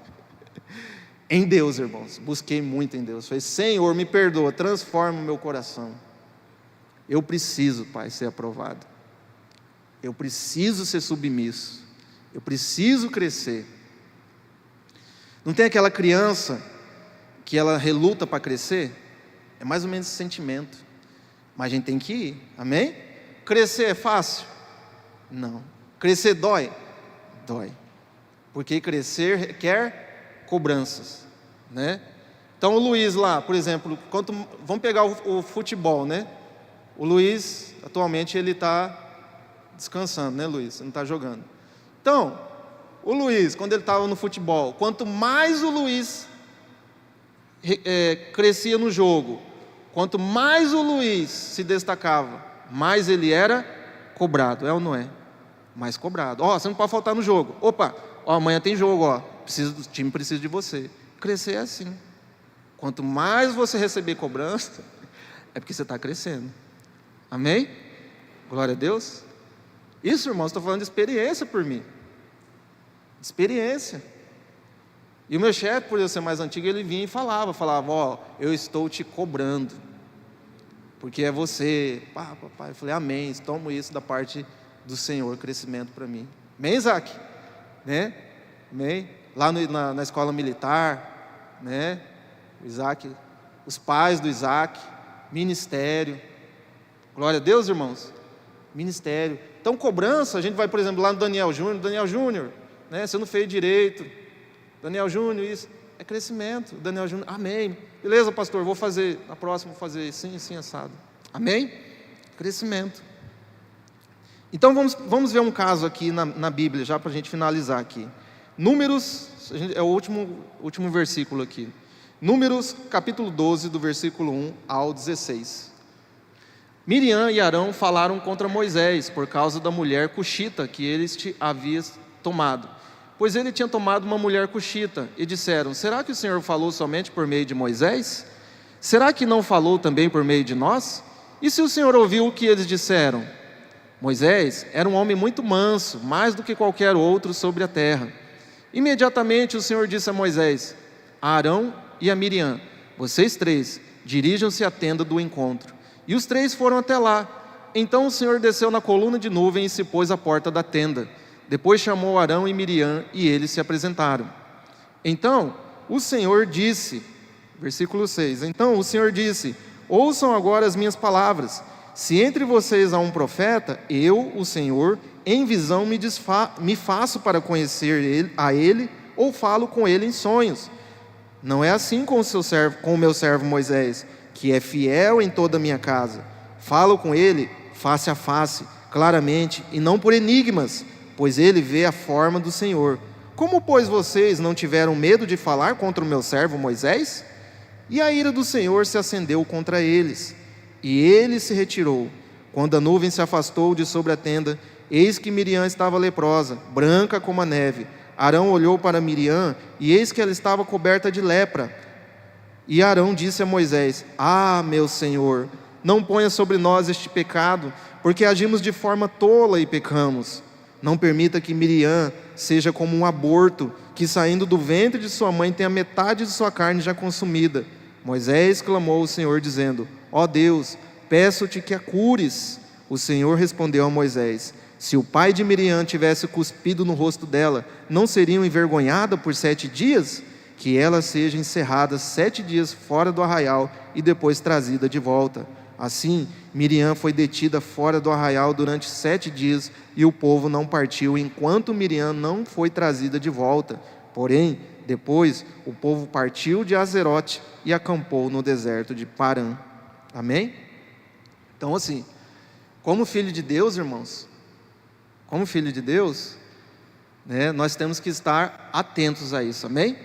Em Deus, irmãos. Busquei muito em Deus. Falei, Senhor, me perdoa, transforma o meu coração. Eu preciso, Pai, ser aprovado. Eu preciso ser submisso. Eu preciso crescer. Não tem aquela criança que ela reluta para crescer? É mais ou menos esse sentimento. Mas a gente tem que ir, amém? Crescer é fácil? Não. Crescer dói? Dói. Porque crescer requer cobranças, né? Então o Luiz lá, por exemplo, vamos pegar o futebol, né? O Luiz, atualmente, ele está descansando, né, Luiz? Você não está jogando. Então, o Luiz, quando ele estava no futebol, quanto mais o Luiz crescia no jogo, quanto mais o Luiz se destacava, mais ele era cobrado, é ou não é? Mais cobrado. Ó, você não pode faltar no jogo. Opa, ó, amanhã tem jogo, ó. O time precisa de você. Crescer é assim. Quanto mais você receber cobrança, é porque você está crescendo. Amém? Glória a Deus. Isso, irmãos, estou falando de experiência por mim. Experiência. E o meu chefe, por eu ser mais antigo, ele vinha e falava, ó, eu estou te cobrando, porque é você. Pá, papai. Eu falei, amém, tomo isso da parte do Senhor, crescimento para mim. Amém, Isaac? Né? Amém? Lá na escola militar, né? O Isaac, os pais do Isaac, ministério. Glória a Deus, irmãos. Ministério. Então, cobrança, a gente vai, por exemplo, lá no Daniel Júnior, né? Você não fez direito. Daniel Júnior, isso é crescimento. Daniel Júnior, amém. Beleza, pastor, vou fazer, na próxima vou fazer assim, assado. Amém? Crescimento. Então vamos ver um caso aqui na Bíblia, já para a gente finalizar aqui. Números, é o último versículo aqui. Números, capítulo 12, do versículo 1 ao 16. Miriam e Arão falaram contra Moisés, por causa da mulher cuxita que eles havia tomado. Pois ele tinha tomado uma mulher cuxita, e disseram, será que o Senhor falou somente por meio de Moisés? Será que não falou também por meio de nós? E se o Senhor ouviu o que eles disseram? Moisés era um homem muito manso, mais do que qualquer outro sobre a terra. Imediatamente o Senhor disse a Moisés, a Arão e a Miriam, vocês três, dirijam-se à tenda do encontro. E os três foram até lá. Então o Senhor desceu na coluna de nuvem e se pôs à porta da tenda. Depois chamou Arão e Miriam e eles se apresentaram. Então o Senhor disse, versículo 6, então o Senhor disse, ouçam agora as minhas palavras. Se entre vocês há um profeta, eu, o Senhor, em visão me faço para conhecer a ele, ou falo com ele em sonhos. Não é assim com o meu servo Moisés, que é fiel em toda a minha casa. Falo com ele face a face, claramente, e não por enigmas, pois ele vê a forma do Senhor. Como, pois, vocês não tiveram medo de falar contra o meu servo Moisés? E a ira do Senhor se acendeu contra eles, e ele se retirou. Quando a nuvem se afastou de sobre a tenda, eis que Miriam estava leprosa, branca como a neve. Arão olhou para Miriam, e eis que ela estava coberta de lepra. E Arão disse a Moisés, meu Senhor, não ponha sobre nós este pecado, porque agimos de forma tola e pecamos. Não permita que Miriam seja como um aborto, que saindo do ventre de sua mãe tenha metade de sua carne já consumida. Moisés clamou ao Senhor dizendo, ó Deus, peço-te que a cures. O Senhor respondeu a Moisés, se o pai de Miriam tivesse cuspido no rosto dela, não seriam envergonhada por 7 dias? Que ela seja encerrada 7 dias fora do arraial e depois trazida de volta. Assim, Miriam foi detida fora do arraial durante 7 dias e o povo não partiu enquanto Miriam não foi trazida de volta. Porém, depois o povo partiu de Azerote e acampou no deserto de Parã. Amém? Então assim, como filho de Deus, irmãos, como filho de Deus, né, nós temos que estar atentos a isso, amém?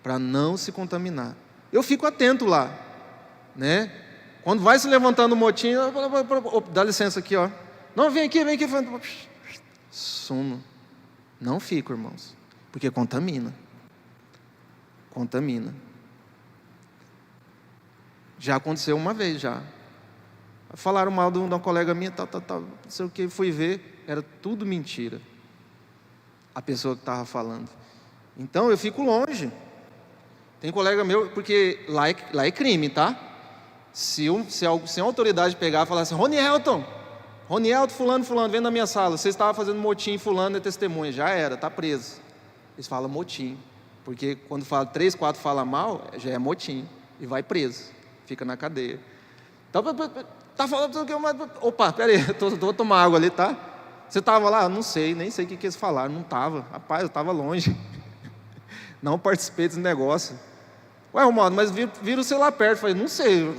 Para não se contaminar. Eu fico atento lá, né? Quando vai se levantando o motim, dá licença aqui, ó. Não, vem aqui. Sumo. Não fico, irmãos, porque contamina. Contamina. Já aconteceu uma vez já. Falaram mal de uma colega minha, não sei o que, fui ver, era tudo mentira. A pessoa que estava falando. Então eu fico longe. Tem colega meu, porque lá é crime, tá? Se a autoridade pegar e falar assim, Ronielton, fulano, vem na minha sala, você estava fazendo motim, fulano é testemunha, já era, está preso. Eles falam motim, porque quando fala 3, 4 fala mal, já é motim, e vai preso, fica na cadeia. Então, tá falando que opa, peraí, vou tomar água ali, tá? Você estava lá? Não sei, nem sei o que eles falaram, não estava, rapaz, eu estava longe, não participei desse negócio. Ué, Romualdo, mas vira o celular perto, falei, não sei,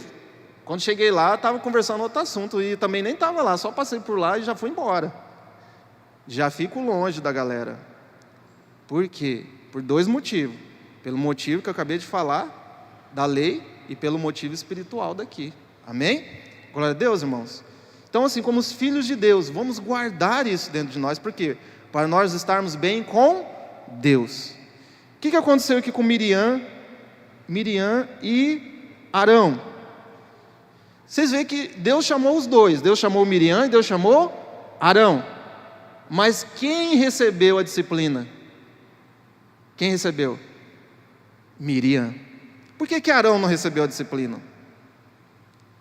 Quando cheguei lá, estava conversando outro assunto, e também nem estava lá, só passei por lá e já fui embora. Já fico longe da galera. Por quê? Por 2 motivos. Pelo motivo que eu acabei de falar, da lei, e pelo motivo espiritual daqui. Amém? Glória a Deus, irmãos. Então, assim, como os filhos de Deus, vamos guardar isso dentro de nós. Por quê? Para nós estarmos bem com Deus. O que aconteceu aqui com Miriam e Arão? Vocês veem que Deus chamou os dois. Deus chamou Miriam e Deus chamou Arão. Mas quem recebeu a disciplina? Quem recebeu? Miriam. Por que Arão não recebeu a disciplina?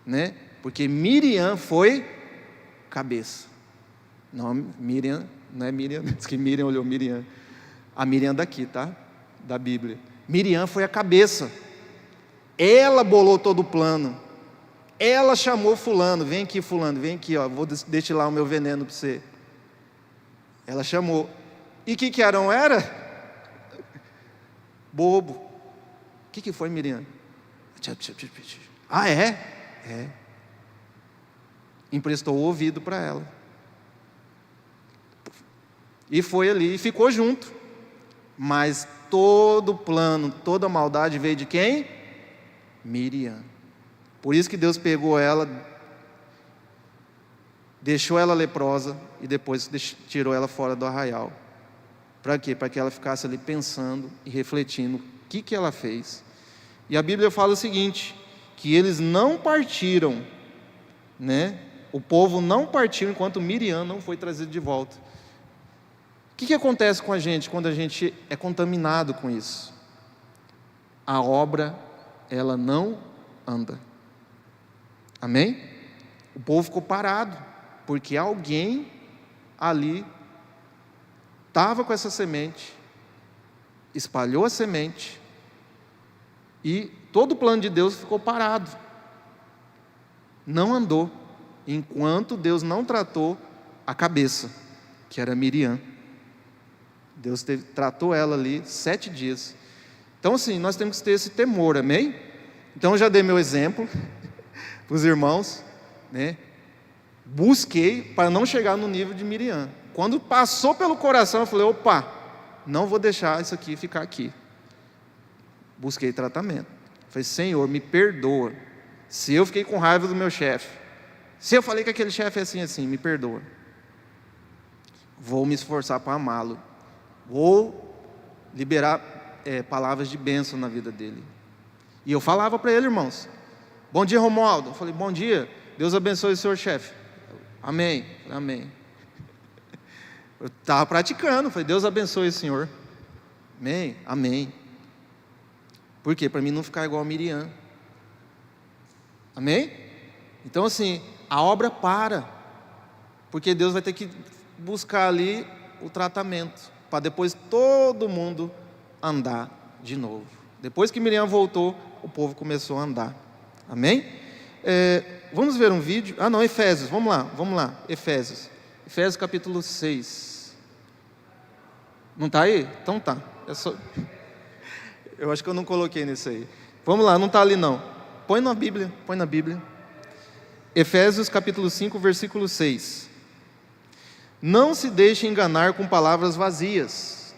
Né? Porque Miriam foi cabeça. Não, Miriam, não é Miriam, diz que Miriam olhou Miriam. A Miriam daqui, tá? Da Bíblia. Miriam foi a cabeça. Ela bolou todo o plano. Ela chamou fulano, vem aqui fulano, vem aqui, ó, vou destilar o meu veneno para você. Ela chamou. E o que Arão era? Bobo. O que foi Miriam? Ah, é? É. Emprestou o ouvido para ela. E foi ali, e ficou junto. Mas todo o plano, toda a maldade veio de quem? Miriam. Por isso que Deus pegou ela, deixou ela leprosa e depois tirou ela fora do arraial. Para quê? Para que ela ficasse ali pensando e refletindo o que ela fez. E a Bíblia fala o seguinte, que eles não partiram, né? O povo não partiu enquanto Miriam não foi trazida de volta. O que acontece com a gente quando a gente é contaminado com isso? A obra, ela não anda. Amém? O povo ficou parado, porque alguém ali estava com essa semente, espalhou a semente, e todo o plano de Deus ficou parado. Não andou, enquanto Deus não tratou a cabeça, que era Miriam. Deus tratou ela ali 7 dias. Então assim, nós temos que ter esse temor, amém? Então eu já dei meu exemplo para os irmãos, né? Busquei para não chegar no nível de Miriam. Quando passou pelo coração, eu falei, opa, não vou deixar isso aqui ficar aqui. Busquei tratamento. Falei, Senhor, me perdoa. Se eu fiquei com raiva do meu chefe, se eu falei que aquele chefe é assim, me perdoa. Vou me esforçar para amá-lo. Vou liberar palavras de bênção na vida dele. E eu falava para ele, irmãos, bom dia, Romualdo. Eu falei, bom dia, Deus abençoe o senhor chefe. Amém, amém. Eu estava praticando, falei, Deus abençoe o senhor. Amém, amém. Por quê? Para mim não ficar igual a Miriam. Amém? Então assim, a obra para, porque Deus vai ter que buscar ali o tratamento, para depois todo mundo andar de novo. Depois que Miriam voltou, o povo começou a andar. Amém? Vamos ver um vídeo. Não, Efésios, vamos lá, Efésios capítulo 6. Não está aí? Então tá. Eu acho que eu não coloquei nesse aí. Vamos lá, não está ali não. Põe na Bíblia. Efésios capítulo 5, versículo 6. Não se deixe enganar com palavras vazias.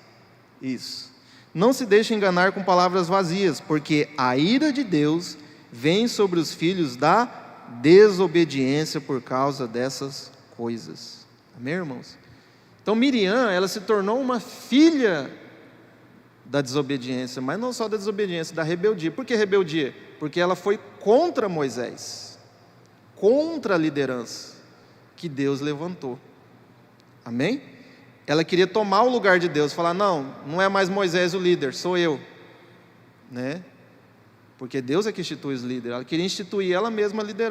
Isso. Não se deixe enganar com palavras vazias, porque a ira de Deus vem sobre os filhos da desobediência por causa dessas coisas. Amém, irmãos? Então Miriam, ela se tornou uma filha da desobediência, mas não só da desobediência, da rebeldia. Por que rebeldia? Porque ela foi contra Moisés, contra a liderança que Deus levantou. Amém? Ela queria tomar o lugar de Deus, falar, não é mais Moisés o líder, sou eu, né? Porque Deus é que institui os líderes. Ela queria instituir ela mesma a liderança.